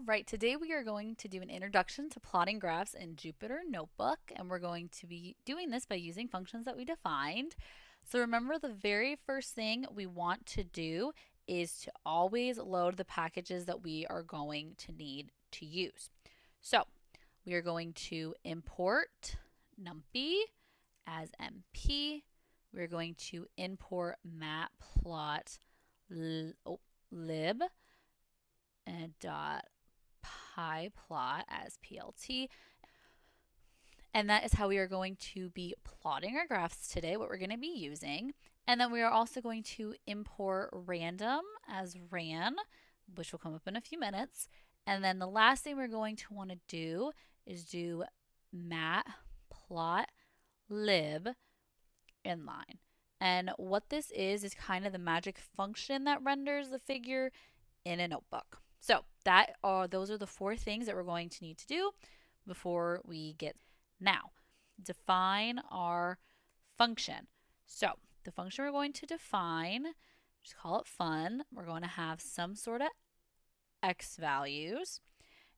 Right, today we are going to do an introduction to plotting graphs in Jupyter Notebook, and we're going to be doing this by using functions that we defined. So remember, the very first thing we want to do is to always load the packages that we are going to need to use. So we are going to import numpy as MP. We're going to import matplotlib and pyplot as PLT. And that is how we are going to be plotting our graphs today, what we're going to be using. And then we are also going to import random as ran, which will come up in a few minutes. And then the last thing we're going to want to do is do matplotlib inline. And what this is kind of the magic function that renders the figure in a notebook. So those are the four things that we're going to need to do before we get. Now, define our function. So the function we're going to define, just call it fun. We're going to have some sort of x values,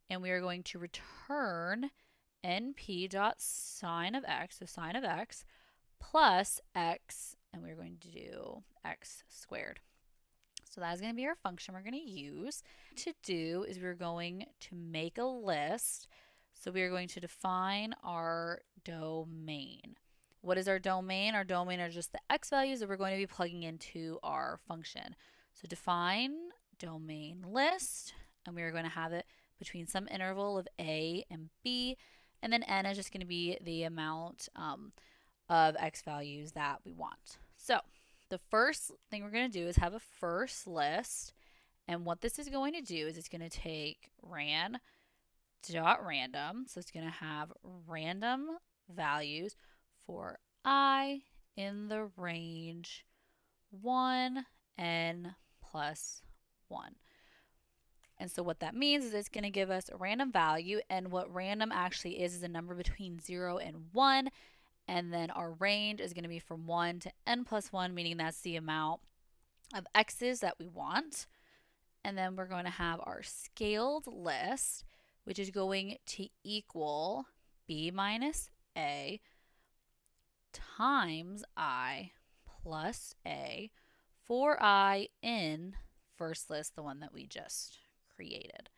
and we are going to return np.sine of x, so sine of x, plus x, and we're going to do x squared. So that is going to be our function we're going to use. To do is we're going to make a list. So we are going to define our domain. What is our domain? Our domain are just the x values that we're going to be plugging into our function. So define domain list, and we are going to have it between some interval of a and b, and then n is just going to be the amount of x values that we want. So the first thing we're going to do is have a first list. And what this is going to do is it's going to take ran.random. So it's going to have random values for I in the range 1 n plus 1. And so what that means is it's going to give us a random value. And what random actually is a number between 0 and 1. And then our range is going to be from 1 to n plus 1, meaning that's the amount of x's that we want. And then we're going to have our scaled list, which is going to equal b minus a times I plus a for I in first list, the one that we just created.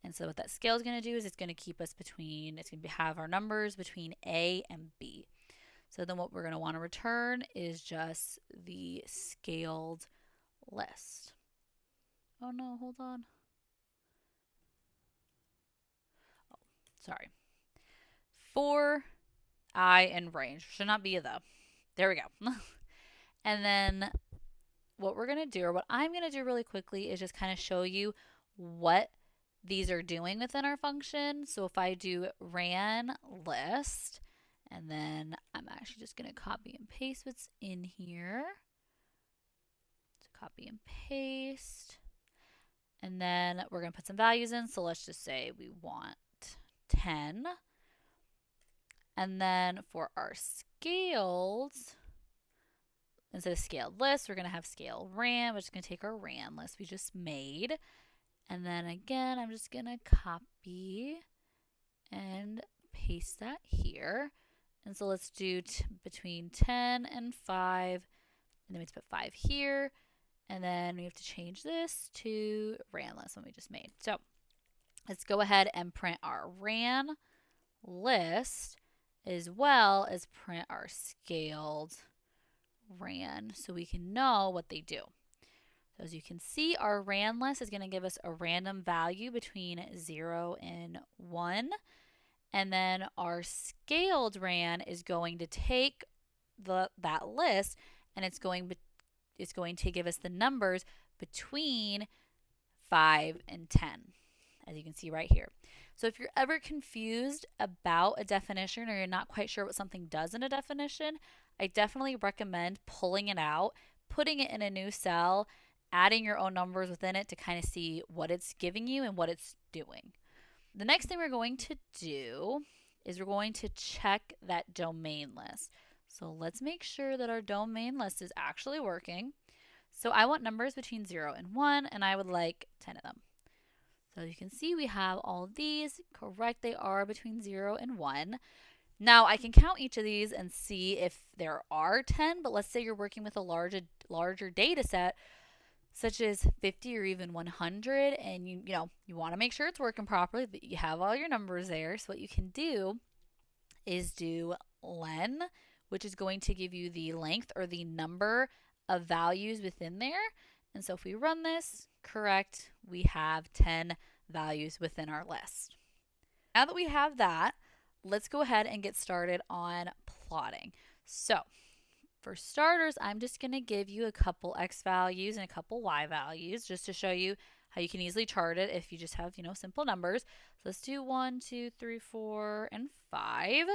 And so what that scale is going to do is it's going to keep us between, it's going to have our numbers between A and B. So then what we're going to want to return is just the scaled list. Oh no, hold on. Oh, sorry. For I and range. Should not be a though. There we go. And then what we're going to do, or what I'm going to do really quickly, is just kind of show you what these are doing within our function. So if I do ran list, and then I'm actually just going to copy and paste what's in here. So copy and paste. And then we're going to put some values in. So let's just say we want 10. And then for our scaled, instead of scaled list, we're going to have scale ran, which is going to take our ran list we just made. And then again, I'm just going to copy and paste that here. And so let's do between 10 and 5. And then we have to put 5 here. And then we have to change this to ran list one we just made. So let's go ahead and print our ran list as well as print our scaled ran so we can know what they do. So as you can see, our ran list is going to give us a random value between 0 and 1. And then our scaled ran is going to take that list, and it's going to give us the numbers between 5 and 10, as you can see right here. So if you're ever confused about a definition, or you're not quite sure what something does in a definition, I definitely recommend pulling it out, putting it in a new cell, adding your own numbers within it to kind of see what it's giving you and what it's doing. The next thing we're going to do is we're going to check that domain list. So let's make sure that our domain list is actually working. So I want numbers between 0 and 1, and I would like 10 of them. So you can see we have all of these. Correct, they are between 0 and 1. Now I can count each of these and see if there are 10, but let's say you're working with a larger data set, such as 50 or even 100, and you want to make sure it's working properly, that you have all your numbers there. So what you can do is do len, which is going to give you the length or the number of values within there. And so if we run this, correct, we have 10 values within our list. Now that we have that, let's go ahead and get started on plotting. So for starters, I'm just going to give you a couple x values and a couple y values just to show you how you can easily chart it if you just have, simple numbers. So let's do 1, 2, 3, 4, and 5.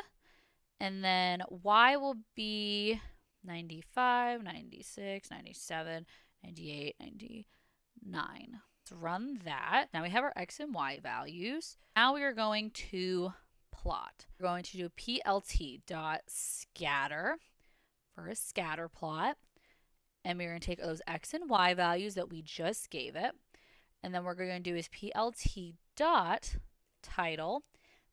And then y will be 95, 96, 97, 98, 99. Let's run that. Now we have our x and y values. Now we are going to plot. We're going to do plt.scatter for a scatter plot. And we're going to take those x and y values that we just gave it. And then what we're going to do is plt.title.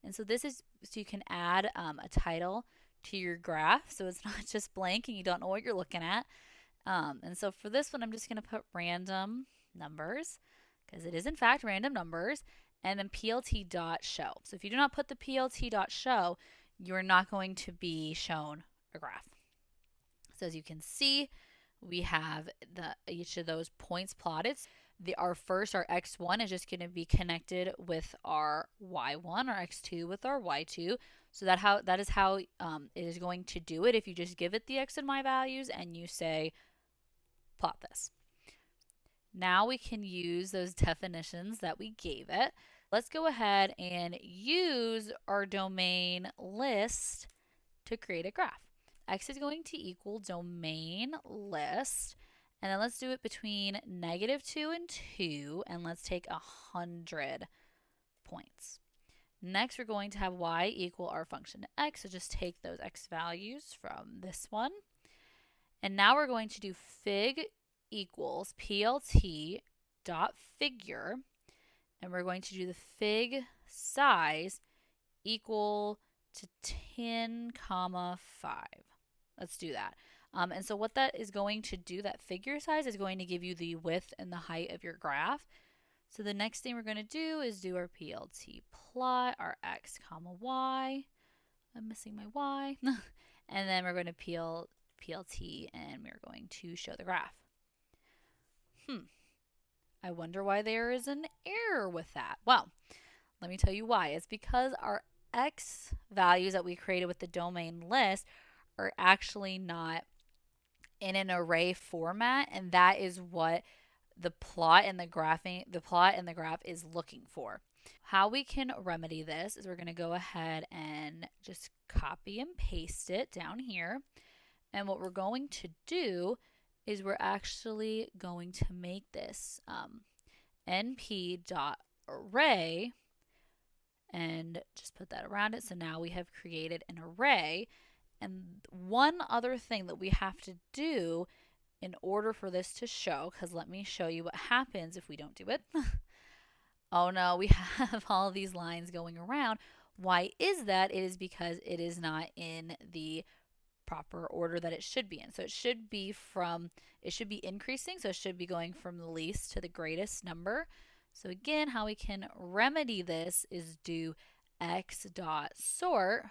And so this is so you can add a title to your graph, so it's not just blank and you don't know what you're looking at. And so for this one, I'm just going to put random numbers, because it is in fact random numbers, and then plt.show. So if you do not put the plt.show, you're not going to be shown a graph. So as you can see, we have each of those points plotted. Our x1 is just going to be connected with our y1, our x2 with our y2. So that is how it is going to do it if you just give it the x and y values and you say plot this. Now we can use those definitions that we gave it. Let's go ahead and use our domain list to create a graph. X is going to equal domain list. And then let's do it between -2 and 2, and let's take 100 points. Next, we're going to have y equal our function x, so just take those x values from this one. And now we're going to do fig equals plt.figure, and we're going to do the fig size equal to 10, 5. Let's do that. And so what that is going to do, that figure size is going to give you the width and the height of your graph. So the next thing we're going to do is do our PLT plot, our x, y. I'm missing my y. And then we're going to PLT and we're going to show the graph. I wonder why there is an error with that. Well, let me tell you why. It's because our x values that we created with the domain list are actually not in an array format, and that is what the plot and the graph is looking for. How we can remedy this is we're going to go ahead and just copy and paste it down here. And what we're going to do is we're actually going to make this np.array and just put that around it. So now we have created an array. And one other thing that we have to do in order for this to show, because let me show you what happens if we don't do it. Oh no, we have all these lines going around. Why is that? It is because it is not in the proper order that it should be in. So it should be increasing, so it should be going from the least to the greatest number. So again, how we can remedy this is do x.sort.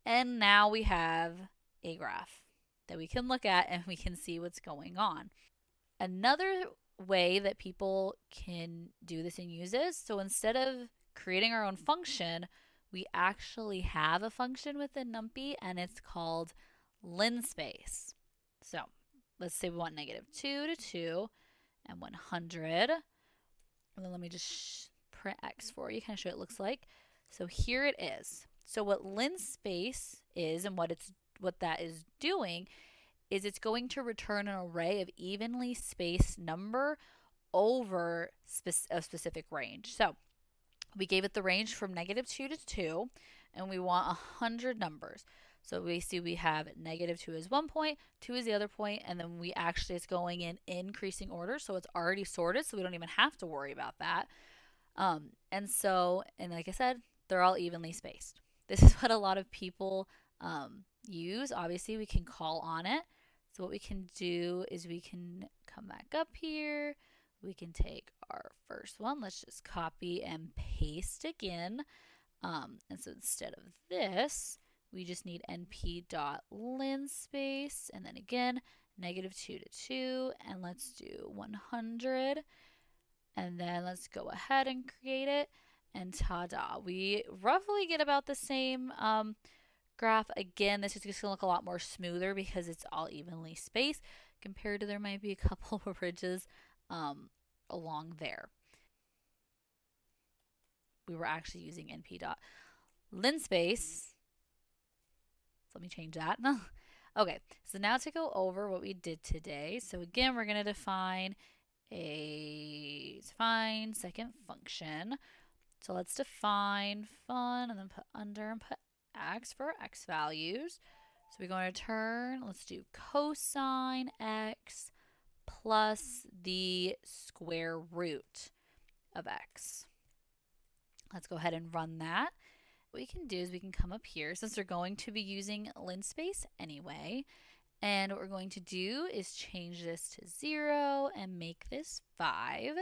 And now we have a graph that we can look at and we can see what's going on. Another way that people can do this and use this, so instead of creating our own function, we actually have a function within NumPy and it's called linspace. So let's say we want -2 to 2 and 100. And then let me just print x for you, kind of show what it looks like. So here it is. So what linspace is and what that is doing is it's going to return an array of evenly spaced number over a specific range. So we gave it the range from -2 to 2, and we want 100 numbers. So we see we have -2 is one point, 2 is the other point, and then it's going in increasing order, so it's already sorted, so we don't even have to worry about that. And like I said, they're all evenly spaced. This is what a lot of people use. Obviously, we can call on it. So what we can do is we can come back up here. We can take our first one. Let's just copy and paste again. And so instead of this, we just need np.linspace, and then again, -2 to 2, and let's do 100. And then let's go ahead and create it, and ta-da. We roughly get about the same graph. Again, this is just going to look a lot more smoother because it's all evenly spaced compared to there might be a couple of ridges along there. We were actually using np.linspace. Let me change that. Okay, so now to go over what we did today. So again, we're going to define a second function. So let's define fun and then put under and put x for our x values. So we're going to turn, let's do cosine x plus the square root of x. Let's go ahead and run that. What we can do is we can come up here, since we're going to be using linspace anyway, and what we're going to do is change this to 0 and make this 5.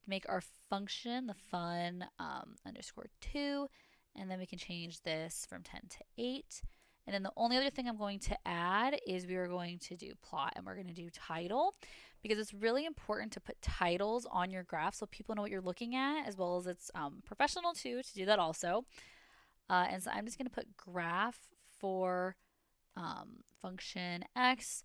Make our function the fun underscore 2, and then we can change this from 10 to 8. And then the only other thing I'm going to add is we are going to do plot, and we're going to do title, because it's really important to put titles on your graph so people know what you're looking at, as well as it's professional too to do that also. And so I'm just going to put graph for function x.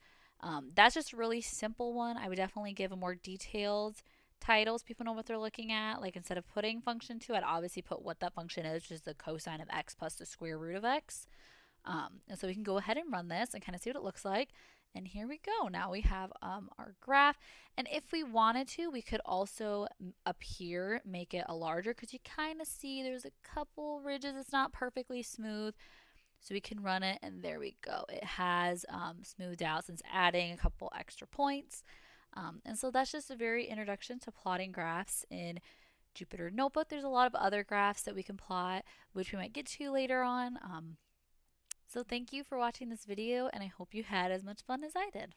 That's just a really simple one. I would definitely give a more detailed titles. People know what they're looking at. Like instead of putting function 2, I'd obviously put what that function is, which is the cosine of x plus the square root of x. And so we can go ahead and run this and kind of see what it looks like. And here we go. Now we have our graph. And if we wanted to, we could also up here make it a larger, because you kind of see there's a couple ridges. It's not perfectly smooth. So we can run it, and there we go. It has smoothed out since adding a couple extra points. And so that's just a very introduction to plotting graphs in Jupyter Notebook. There's a lot of other graphs that we can plot, which we might get to later on. So thank you for watching this video, and I hope you had as much fun as I did.